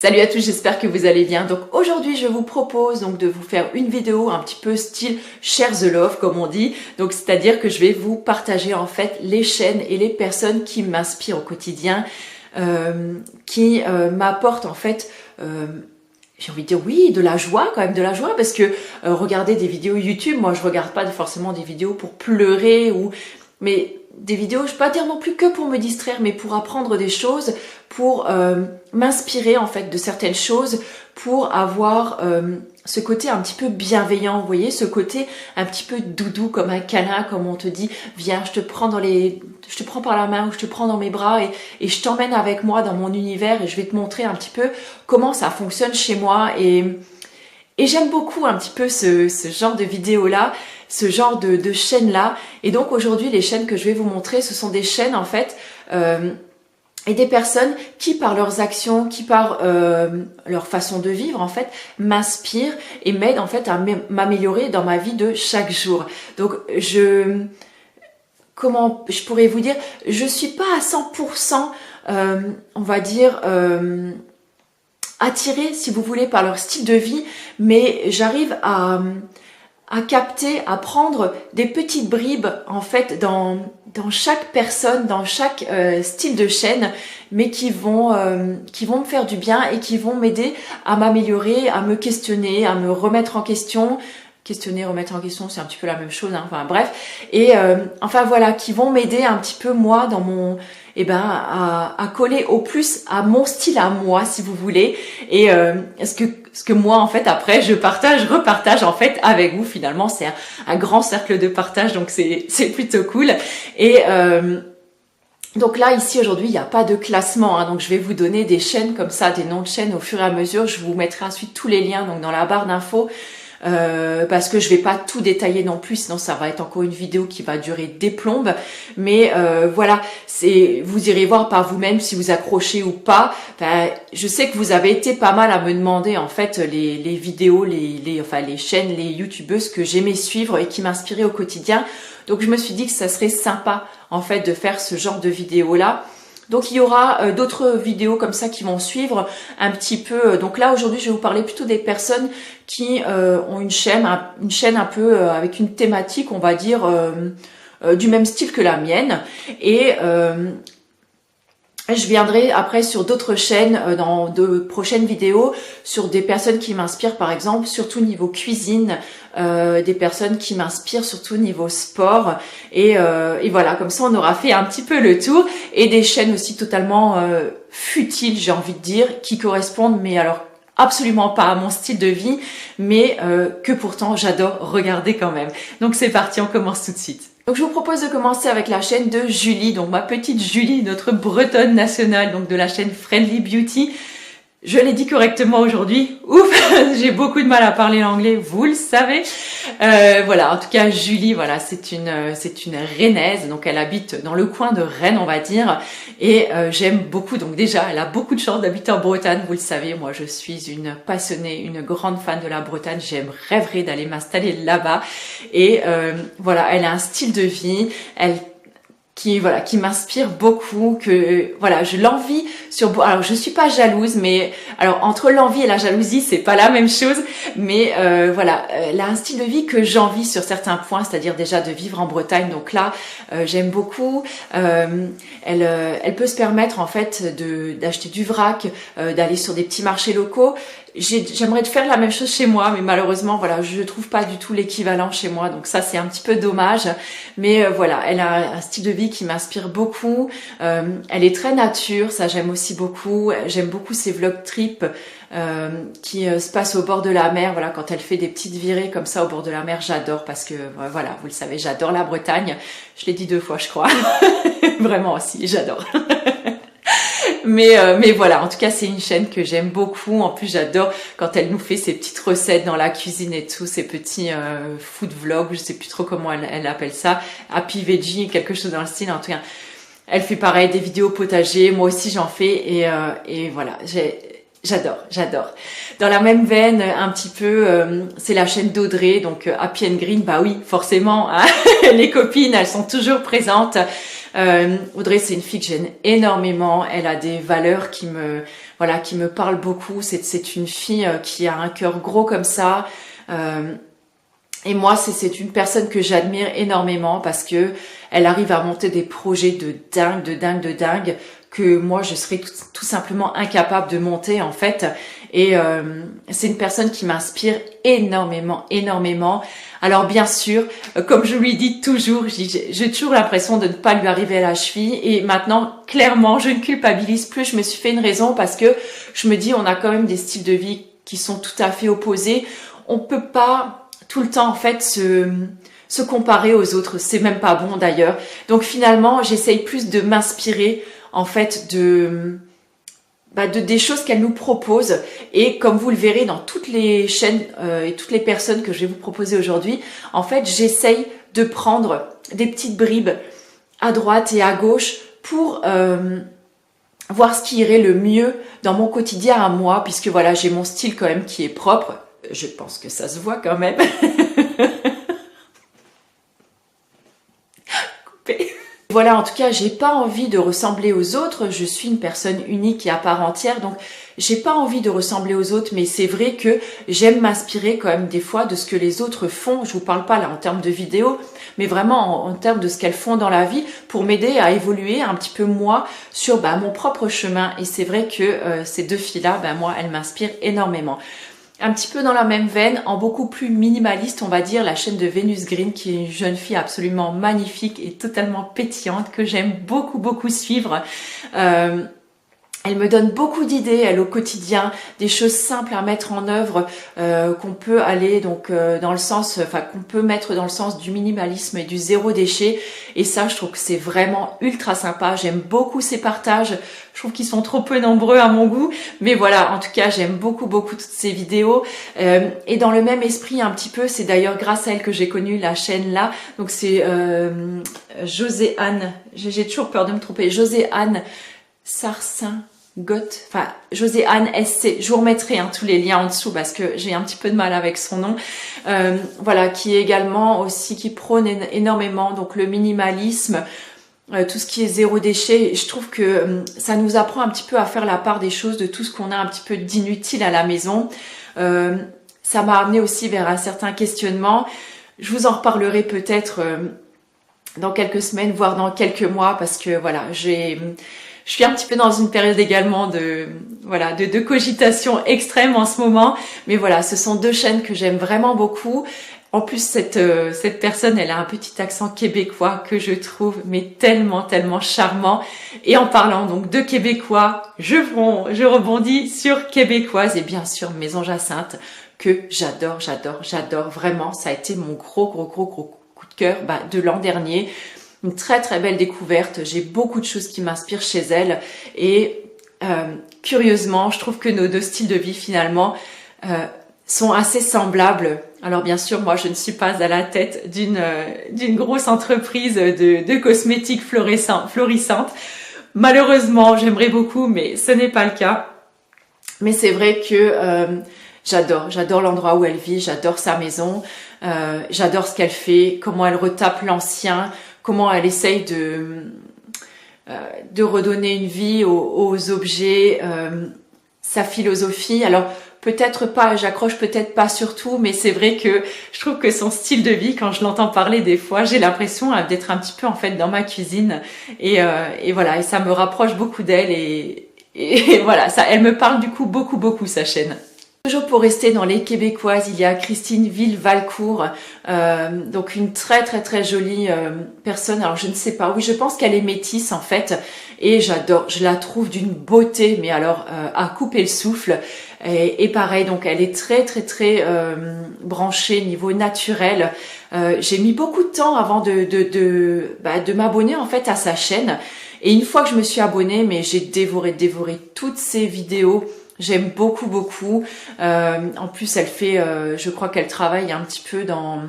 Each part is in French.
Salut à tous, j'espère que vous allez bien. Donc aujourd'hui, je vous propose donc de vous faire une vidéo un petit peu style share the love comme on dit. Donc c'est-à-dire que je vais vous partager en fait les chaînes et les personnes qui m'inspirent au quotidien, qui m'apportent en fait j'ai envie de dire oui, de la joie quand même, de la joie parce que regarder des vidéos YouTube, moi je regarde pas forcément des vidéos pour pleurer mais des vidéos, je peux pas dire non plus que pour me distraire, mais pour apprendre des choses, pour m'inspirer en fait de certaines choses, pour avoir ce côté un petit peu bienveillant, vous voyez, ce côté un petit peu doudou comme un câlin, comme on te dit, viens, je te prends par la main ou je te prends dans mes bras et je t'emmène avec moi dans mon univers et je vais te montrer un petit peu comment ça fonctionne chez moi et j'aime beaucoup un petit peu ce genre de vidéos-là, ce genre de chaînes-là. Et donc aujourd'hui, les chaînes que je vais vous montrer, ce sont des chaînes en fait, et des personnes qui par leurs actions, qui par leur façon de vivre en fait, m'inspirent et m'aident en fait à m'améliorer dans ma vie de chaque jour. Donc comment je pourrais vous dire, je suis pas à 100%, on va dire... attirée, si vous voulez, par leur style de vie, mais j'arrive à capter, à prendre des petites bribes en fait dans chaque personne, dans chaque style de chaîne, mais qui vont me faire du bien et qui vont m'aider à m'améliorer, à me questionner, à me remettre en question. Questionner, remettre en question, c'est un petit peu la même chose, hein. Enfin bref, et enfin voilà, qui vont m'aider un petit peu moi dans mon, à coller au plus à mon style à moi, si vous voulez, et ce que moi en fait après je repartage en fait avec vous. Finalement c'est un grand cercle de partage, donc c'est plutôt cool. Et donc là, ici, aujourd'hui, il n'y a pas de classement, hein, donc je vais vous donner des chaînes comme ça, des noms de chaînes au fur et à mesure. Je vous mettrai ensuite tous les liens donc dans la barre d'infos. Parce que je vais pas tout détailler non plus, sinon ça va être encore une vidéo qui va durer des plombes. Mais voilà, vous irez voir par vous-même si vous accrochez ou pas. Enfin, je sais que vous avez été pas mal à me demander en fait les vidéos, les chaînes, les youtubeuses que j'aimais suivre et qui m'inspiraient au quotidien. Donc je me suis dit que ça serait sympa en fait de faire ce genre de vidéo là. Donc il y aura d'autres vidéos comme ça qui vont suivre un petit peu. Donc là aujourd'hui je vais vous parler plutôt des personnes qui ont une chaîne un peu avec une thématique, on va dire, du même style que la mienne. Et je viendrai après sur d'autres chaînes dans de prochaines vidéos sur des personnes qui m'inspirent, par exemple, surtout niveau cuisine, des personnes qui m'inspirent surtout niveau sport, et voilà, comme ça on aura fait un petit peu le tour, et des chaînes aussi totalement futiles, j'ai envie de dire, qui correspondent, mais alors absolument pas à mon style de vie, mais que pourtant j'adore regarder quand même. Donc c'est parti, on commence tout de suite. Donc je vous propose de commencer avec la chaîne de Julie, donc ma petite Julie, notre bretonne nationale, donc de la chaîne Friendly Beauty. Je l'ai dit correctement aujourd'hui. Ouf, j'ai beaucoup de mal à parler l'anglais, vous le savez. Voilà, en tout cas Julie, voilà, c'est une Rennaise, donc elle habite dans le coin de Rennes, on va dire, et j'aime beaucoup. Donc déjà, elle a beaucoup de chance d'habiter en Bretagne, vous le savez. Moi, je suis une passionnée, une grande fan de la Bretagne. Rêverais d'aller m'installer là-bas. Et voilà, elle a un style de vie, qui m'inspire beaucoup, que voilà, je l'envie alors je suis pas jalouse, mais alors entre l'envie et la jalousie c'est pas la même chose, mais voilà, elle a un style de vie que j'envie sur certains points, c'est-à-dire déjà de vivre en Bretagne. Donc là j'aime beaucoup, elle peut se permettre en fait d'acheter du vrac, d'aller sur des petits marchés locaux. J'aimerais faire la même chose chez moi, mais malheureusement voilà, je trouve pas du tout l'équivalent chez moi, donc ça c'est un petit peu dommage. Mais voilà, elle a un style de vie qui m'inspire beaucoup. Elle est très nature, ça j'aime aussi beaucoup. J'aime beaucoup ses vlog trips qui se passent au bord de la mer. Voilà, quand elle fait des petites virées comme ça au bord de la mer, j'adore, parce que voilà, vous le savez, j'adore la Bretagne. Je l'ai dit 2 fois, je crois. Vraiment aussi, j'adore. Mais voilà, en tout cas c'est une chaîne que j'aime beaucoup. En plus j'adore quand elle nous fait ses petites recettes dans la cuisine et tout, ses petits food vlogs, je sais plus trop comment elle appelle ça, Happy Veggie, quelque chose dans le style. En tout cas elle fait pareil, des vidéos potager, moi aussi j'en fais, et voilà, j'adore. Dans la même veine, un petit peu, c'est la chaîne d'Audrey, donc Happy and Green. Bah oui, forcément, hein, les copines, elles sont toujours présentes. Audrey, c'est une fille que j'aime énormément. Elle a des valeurs qui me parlent beaucoup. C'est une fille qui a un cœur gros comme ça. Et moi, c'est une personne que j'admire énormément parce que elle arrive à monter des projets de dingue, que moi, je serais tout simplement incapable de monter, en fait. Et c'est une personne qui m'inspire énormément. Alors, bien sûr, comme je lui dis toujours, j'ai toujours l'impression de ne pas lui arriver à la cheville. Et maintenant, clairement, je ne culpabilise plus. Je me suis fait une raison parce que je me dis, on a quand même des styles de vie qui sont tout à fait opposés. On peut pas tout le temps en fait se comparer aux autres, c'est même pas bon d'ailleurs. Donc finalement, j'essaye plus de m'inspirer en fait de des choses qu'elle nous propose, et comme vous le verrez dans toutes les chaînes et toutes les personnes que je vais vous proposer aujourd'hui, en fait, j'essaye de prendre des petites bribes à droite et à gauche pour voir ce qui irait le mieux dans mon quotidien à moi, puisque voilà, j'ai mon style quand même qui est propre. Je pense que ça se voit quand même. Coupé. Voilà, en tout cas, j'ai pas envie de ressembler aux autres. Je suis une personne unique et à part entière, donc j'ai pas envie de ressembler aux autres, mais c'est vrai que j'aime m'inspirer quand même des fois de ce que les autres font. Je vous parle pas là en termes de vidéo, mais vraiment en termes de ce qu'elles font dans la vie pour m'aider à évoluer un petit peu moi sur mon propre chemin. Et c'est vrai que ces deux filles-là, moi, elles m'inspirent énormément. Un petit peu dans la même veine, en beaucoup plus minimaliste, on va dire, la chaîne de Venus Green, qui est une jeune fille absolument magnifique et totalement pétillante, que j'aime beaucoup suivre. Elle me donne beaucoup d'idées, elle, au quotidien, des choses simples à mettre en œuvre, qu'on peut aller donc dans le sens, qu'on peut mettre dans le sens du minimalisme et du zéro déchet. Et ça, je trouve que c'est vraiment ultra sympa. J'aime beaucoup ces partages. Je trouve qu'ils sont trop peu nombreux à mon goût, mais voilà, en tout cas, j'aime beaucoup toutes ces vidéos. Et dans le même esprit, un petit peu, c'est d'ailleurs grâce à elle que j'ai connu la chaîne là. Donc c'est Joséanne. J'ai toujours peur de me tromper. Joséanne Sarcin. Joséanne SC, je vous remettrai tous les liens en dessous parce que j'ai un petit peu de mal avec son nom, voilà, qui est également aussi, qui prône énormément donc le minimalisme, tout ce qui est zéro déchet. Je trouve que ça nous apprend un petit peu à faire la part des choses, de tout ce qu'on a un petit peu d'inutile à la maison. Ça m'a amené aussi vers un certain questionnement. Je vous en reparlerai peut-être dans quelques semaines, voire dans quelques mois, parce que voilà, je suis un petit peu dans une période également de cogitation extrême en ce moment. Mais voilà, ce sont deux chaînes que j'aime vraiment beaucoup. En plus, cette personne, elle a un petit accent québécois que je trouve mais tellement charmant. Et en parlant donc de québécois, je rebondis sur québécoise et bien sûr Maison Jacinthe, que j'adore vraiment. Ça a été mon gros coup de cœur de l'an dernier. Une très belle découverte. J'ai beaucoup de choses qui m'inspirent chez elle. Et curieusement, je trouve que nos deux styles de vie finalement sont assez semblables. Alors bien sûr, moi je ne suis pas à la tête d'une grosse entreprise de cosmétiques florissantes. Malheureusement, j'aimerais beaucoup, mais ce n'est pas le cas. Mais c'est vrai que j'adore l'endroit où elle vit, j'adore sa maison, j'adore ce qu'elle fait, comment elle retape l'ancien, comment elle essaye de redonner une vie aux objets, sa philosophie. Alors peut-être pas, j'accroche peut-être pas sur tout, mais c'est vrai que je trouve que son style de vie, quand je l'entends parler des fois, j'ai l'impression d'être un petit peu en fait dans ma cuisine. Et voilà, et ça me rapproche beaucoup d'elle et voilà, ça, elle me parle du coup beaucoup sa chaîne. Toujours pour rester dans les Québécoises, il y a Christine Ville-Valcourt, donc une très jolie personne. Alors je ne sais pas, oui, je pense qu'elle est métisse en fait, et j'adore, je la trouve d'une beauté, mais alors à couper le souffle. Et pareil, donc elle est très branchée niveau naturel. J'ai mis beaucoup de temps avant de m'abonner en fait à sa chaîne, et une fois que je me suis abonnée, mais j'ai dévoré toutes ses vidéos. J'aime beaucoup. En plus, elle fait, je crois qu'elle travaille un petit peu dans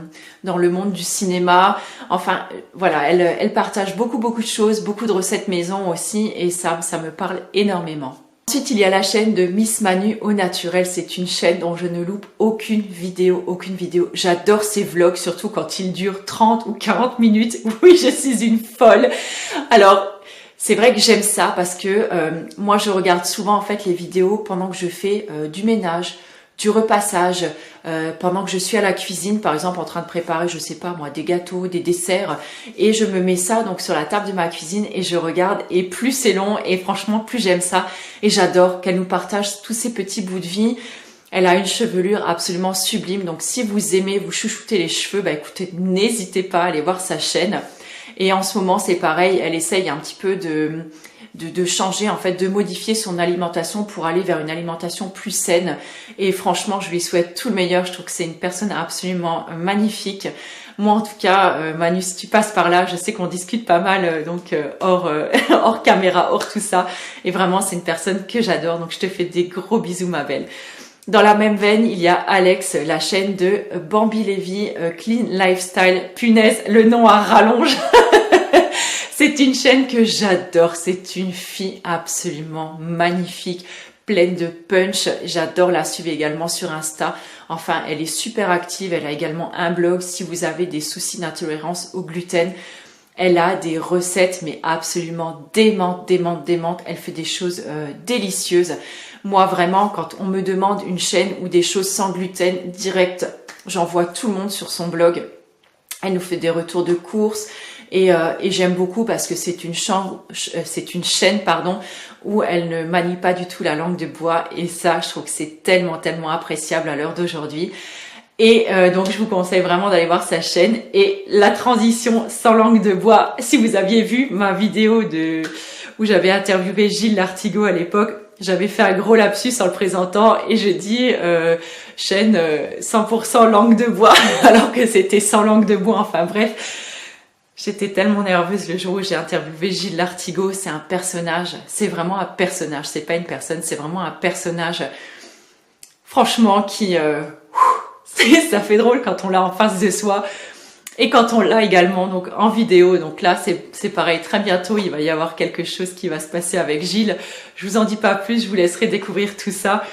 le monde du cinéma. Enfin, voilà, elle partage beaucoup de choses, beaucoup de recettes maison aussi, et ça me parle énormément. Ensuite, il y a la chaîne de Miss Manu au naturel. C'est une chaîne dont je ne loupe aucune vidéo, aucune vidéo. J'adore ses vlogs, surtout quand ils durent 30 ou 40 minutes. Oui, je suis une folle. Alors, c'est vrai que j'aime ça parce que moi, je regarde souvent en fait les vidéos pendant que je fais du ménage, du repassage, pendant que je suis à la cuisine, par exemple en train de préparer, je sais pas moi, des gâteaux, des desserts, et je me mets ça donc sur la table de ma cuisine et je regarde, et plus c'est long, et franchement plus j'aime ça, et j'adore qu'elle nous partage tous ces petits bouts de vie. Elle a une chevelure absolument sublime, donc si vous aimez vous chouchoutez les cheveux, bah écoutez, n'hésitez pas à aller voir sa chaîne. Et en ce moment c'est pareil, elle essaye un petit peu de changer, en fait, de modifier son alimentation pour aller vers une alimentation plus saine. Et franchement, je lui souhaite tout le meilleur. Je trouve que c'est une personne absolument magnifique. Moi, en tout cas, Manu, si tu passes par là, je sais qu'on discute pas mal, donc hors caméra, hors tout ça. Et vraiment, c'est une personne que j'adore. Donc, je te fais des gros bisous, ma belle. Dans la même veine, il y a Alex, la chaîne de Bambi Lévy, Clean Lifestyle. Punaise, le nom à rallonge. C'est une chaîne que j'adore, c'est une fille absolument magnifique, pleine de punch. J'adore la suivre également sur Insta. Enfin, elle est super active, elle a également un blog si vous avez des soucis d'intolérance au gluten. Elle a des recettes mais absolument démentes. Elle fait des choses délicieuses. Moi vraiment, quand on me demande une chaîne ou des choses sans gluten, direct, j'envoie tout le monde sur son blog. Elle nous fait des retours de courses. Et j'aime beaucoup parce que c'est une chaîne où elle ne manie pas du tout la langue de bois, et ça je trouve que c'est tellement appréciable à l'heure d'aujourd'hui. Et donc je vous conseille vraiment d'aller voir sa chaîne. Et la transition sans langue de bois, si vous aviez vu ma vidéo où j'avais interviewé Gilles Lartigot à l'époque, j'avais fait un gros lapsus en le présentant et je dis chaîne 100% langue de bois alors que c'était sans langue de bois, enfin bref. J'étais tellement nerveuse le jour où j'ai interviewé Gilles Lartigot. C'est un personnage, c'est vraiment un personnage, c'est pas une personne, c'est vraiment un personnage. Franchement, qui ça fait drôle quand on l'a en face de soi et quand on l'a également donc en vidéo. Donc là, c'est pareil. Très bientôt, il va y avoir quelque chose qui va se passer avec Gilles. Je vous en dis pas plus, je vous laisserai découvrir tout ça.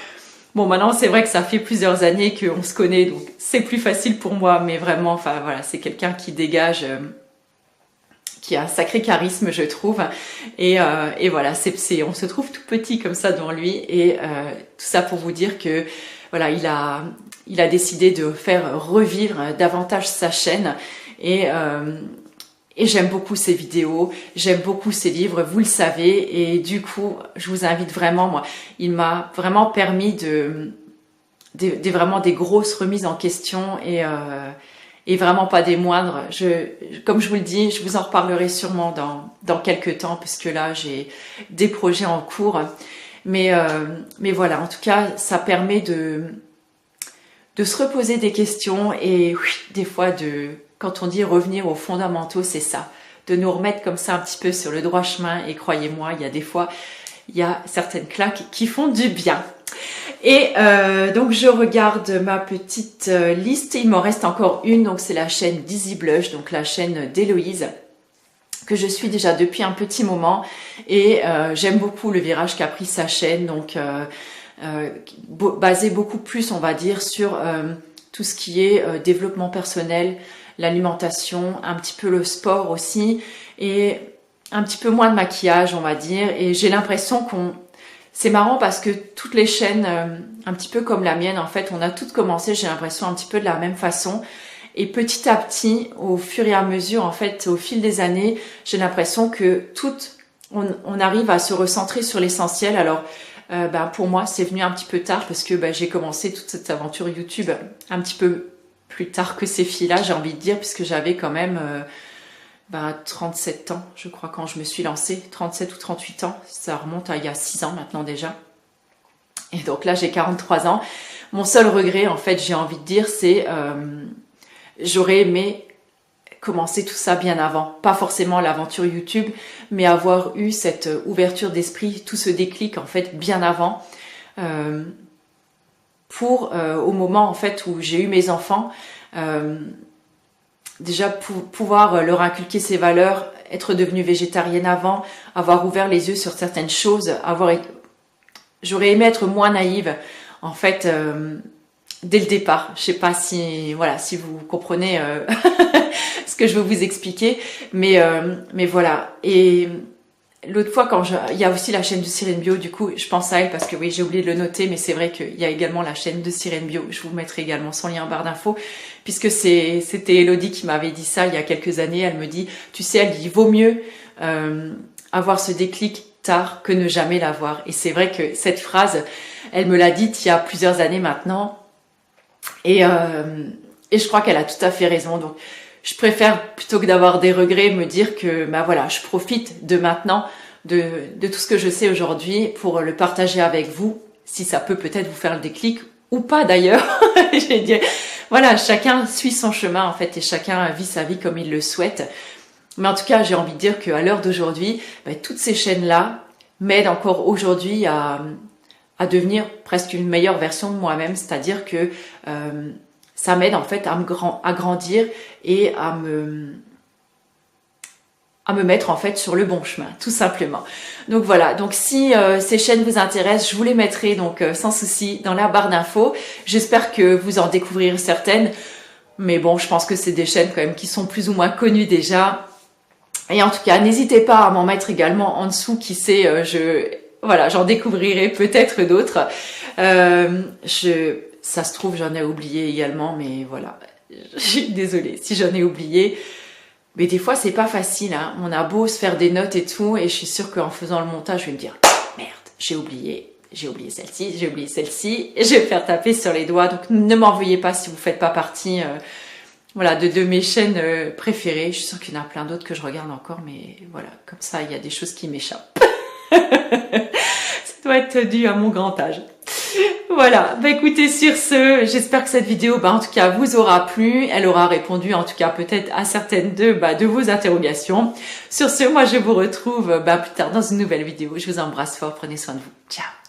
Bon, maintenant, c'est vrai que ça fait plusieurs années qu'on se connaît, donc c'est plus facile pour moi, mais vraiment, enfin voilà, c'est quelqu'un qui dégage. Qui a un sacré charisme, je trouve, et voilà, on se trouve tout petit comme ça devant lui, et tout ça pour vous dire que voilà, il a décidé de faire revivre davantage sa chaîne, et j'aime beaucoup ses vidéos, j'aime beaucoup ses livres, vous le savez, et du coup, je vous invite vraiment, moi, il m'a vraiment permis vraiment des grosses remises en question, et vraiment pas des moindres. Comme je vous le dis, je vous en reparlerai sûrement dans quelques temps, puisque là j'ai des projets en cours. Mais voilà, en tout cas, ça permet de se reposer des questions, et oui, des fois quand on dit revenir aux fondamentaux, c'est ça, de nous remettre comme ça un petit peu sur le droit chemin. Et croyez-moi, il y a certaines claques qui font du bien. Et donc je regarde ma petite liste, il m'en reste encore une, donc c'est la chaîne Dizzy Blush, donc la chaîne d'Héloïse, que je suis déjà depuis un petit moment, et j'aime beaucoup le virage qu'a pris sa chaîne, donc basé beaucoup plus, on va dire, sur tout ce qui est développement personnel, l'alimentation, un petit peu le sport aussi, et un petit peu moins de maquillage, on va dire. Et j'ai l'impression c'est marrant parce que toutes les chaînes, un petit peu comme la mienne, en fait, on a toutes commencé, j'ai l'impression, un petit peu de la même façon. Et petit à petit, au fur et à mesure, en fait, au fil des années, j'ai l'impression que on arrive à se recentrer sur l'essentiel. Alors, pour moi, c'est venu un petit peu tard parce que j'ai commencé toute cette aventure YouTube un petit peu plus tard que ces filles-là, j'ai envie de dire, puisque j'avais quand même 37 ans, je crois, quand je me suis lancée, 37 ou 38 ans, ça remonte à il y a 6 ans maintenant déjà. Et donc là, j'ai 43 ans. Mon seul regret, en fait, j'ai envie de dire, c'est j'aurais aimé commencer tout ça bien avant. Pas forcément l'aventure YouTube, mais avoir eu cette ouverture d'esprit, tout ce déclic, en fait, bien avant. Au moment, en fait, où j'ai eu mes enfants, déjà pouvoir leur inculquer ces valeurs, être devenue végétarienne avant, avoir ouvert les yeux sur certaines choses, avoir j'aurais aimé être moins naïve, en fait, dès le départ. Je sais pas si, voilà, si vous comprenez ce que je veux vous expliquer, mais voilà. Et l'autre fois, il y a aussi la chaîne de Cyrène Bio, du coup, je pense à elle parce que oui, j'ai oublié de le noter, mais c'est vrai qu'il y a également la chaîne de Cyrène Bio. Je vous mettrai également son lien en barre d'infos, puisque c'était Elodie qui m'avait dit ça il y a quelques années. Elle me dit, tu sais, elle dit, vaut mieux avoir ce déclic tard que ne jamais l'avoir. Et c'est vrai que cette phrase, elle me l'a dite il y a plusieurs années maintenant, et je crois qu'elle a tout à fait raison. Donc, je préfère, plutôt que d'avoir des regrets, me dire que bah voilà, je profite de maintenant, de tout ce que je sais aujourd'hui pour le partager avec vous, si ça peut peut-être vous faire le déclic, ou pas d'ailleurs. Je vais dire, voilà, chacun suit son chemin en fait, et chacun vit sa vie comme il le souhaite. Mais en tout cas, j'ai envie de dire qu'à l'heure d'aujourd'hui, bah, toutes ces chaînes-là m'aident encore aujourd'hui à devenir presque une meilleure version de moi-même, c'est-à-dire que ça m'aide en fait à grandir et à me mettre en fait sur le bon chemin, tout simplement. Donc voilà, donc si ces chaînes vous intéressent, je vous les mettrai donc sans souci dans la barre d'infos. J'espère que vous en découvrirez certaines, mais bon, je pense que c'est des chaînes quand même qui sont plus ou moins connues déjà. Et en tout cas, n'hésitez pas à m'en mettre également en dessous, qui sait, voilà, j'en découvrirai peut-être d'autres. Ça se trouve, j'en ai oublié également, mais voilà. Je suis désolée si j'en ai oublié. Mais des fois, c'est pas facile, hein. On a beau se faire des notes et tout, et je suis sûre qu'en faisant le montage, je vais me dire, merde, j'ai oublié celle-ci, et je vais me faire taper sur les doigts. Donc, ne m'en veuillez pas si vous faites pas partie, voilà, de mes chaînes préférées. Je suis sûre qu'il y en a plein d'autres que je regarde encore, mais voilà, comme ça, il y a des choses qui m'échappent. Ça doit être dû à mon grand âge. Voilà, bah écoutez, sur ce, j'espère que cette vidéo, en tout cas, vous aura plu. Elle aura répondu, en tout cas, peut-être à certaines de vos interrogations. Sur ce, moi, je vous retrouve plus tard dans une nouvelle vidéo. Je vous embrasse fort, prenez soin de vous. Ciao.